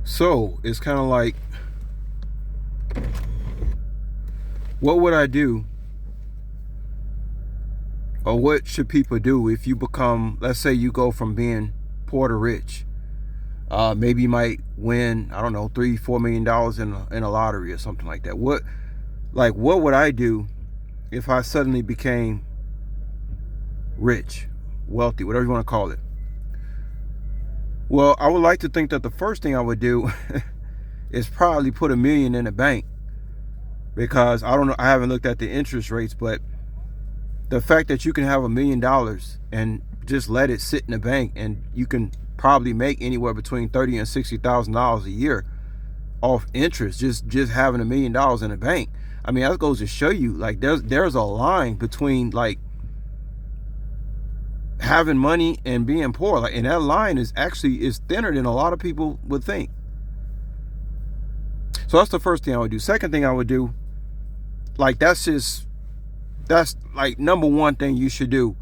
So it's kind of like, what would I do, or what should people do if you become, let's say you go from being poor to rich? Maybe you might win, I don't know, $3-4 million in a lottery or something like that. What would I do if I suddenly became rich, wealthy, whatever you want to call it? Well, I would like to think that the first thing I would do is probably put $1 million in the bank, because I don't know, I haven't looked at the interest rates, but the fact that you can have $1 million and just let it sit in the bank, and you can probably make anywhere between $30,000 and $60,000 a year off interest, just having $1 million in the bank. I mean, that goes to show you, like, there's a line between, like, having money and being poor. Like, and that line is thinner than a lot of people would think. So that's the first thing I would do. Second thing I would do, like, that's like number one thing you should do.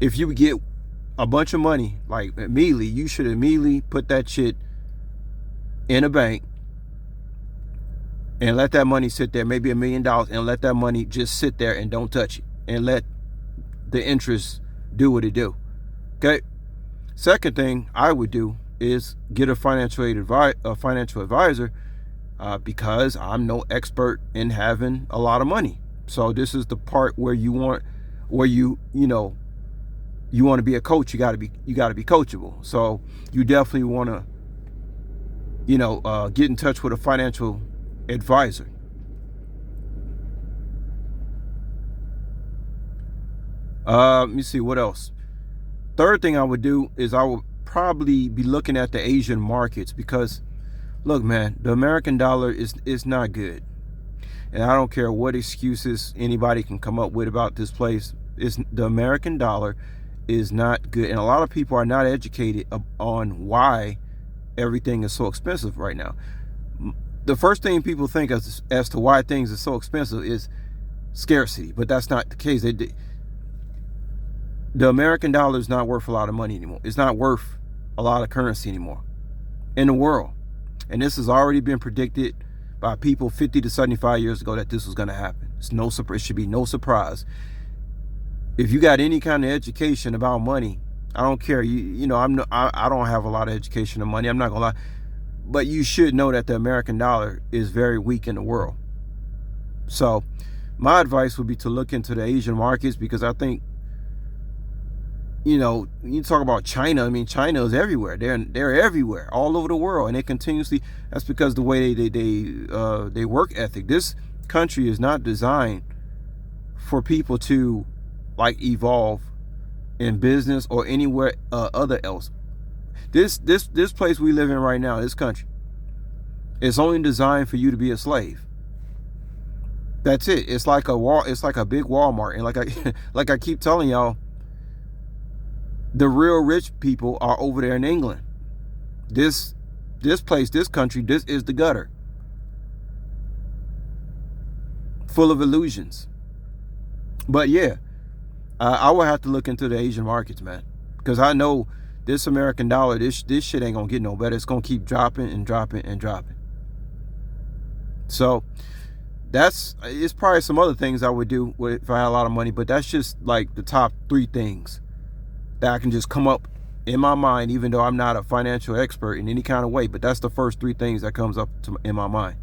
If you get a bunch of money, like, immediately, you should immediately put that shit in a bank and let that money sit there, maybe $1 million, and let that money just sit there and don't touch it, and let the interest do what it do. Okay. Second thing I would do is get a financial advisor, because I'm no expert in having a lot of money. So this is the part where you want to be a coach. You got to be coachable. So you definitely want to get in touch with a financial advisor. Let me see what else. Third thing I would do is I would probably be looking at the Asian markets, because look, man, the American dollar is not good. And I don't care what excuses anybody can come up with about this place. The American dollar is not good. And a lot of people are not educated on why everything is so expensive right now. The first thing people think as to why things are so expensive is scarcity, but that's not the case. The American dollar is not worth a lot of money anymore. It's not worth a lot of currency anymore in the world. And this has already been predicted by people 50 to 75 years ago that this was going to happen. It should be no surprise. If you got any kind of education about money, I don't care. I don't have a lot of education on money. I'm not gonna lie, but you should know that the American dollar is very weak in the world. So my advice would be to look into the Asian markets, because I think, you talk about China. I mean, China is everywhere. They're everywhere, all over the world, and they continuously. That's because the way they work ethic. This country is not designed for people to, like, evolve in business or anywhere other else. This place we live in right now, this country, it's only designed for you to be a slave. That's it. It's like it's like a big Walmart, and like I keep telling y'all, the real rich people are over there in England. This place, this country, this is the gutter, full of illusions. But yeah, I will have to look into the Asian markets, man, because I know this American dollar, this shit ain't gonna get no better. It's gonna keep dropping and dropping and dropping. So it's probably some other things I would do if I had a lot of money, but that's just like the top 3 things that I can just come up in my mind, even though I'm not a financial expert in any kind of way. But that's the first 3 things that comes up in my mind.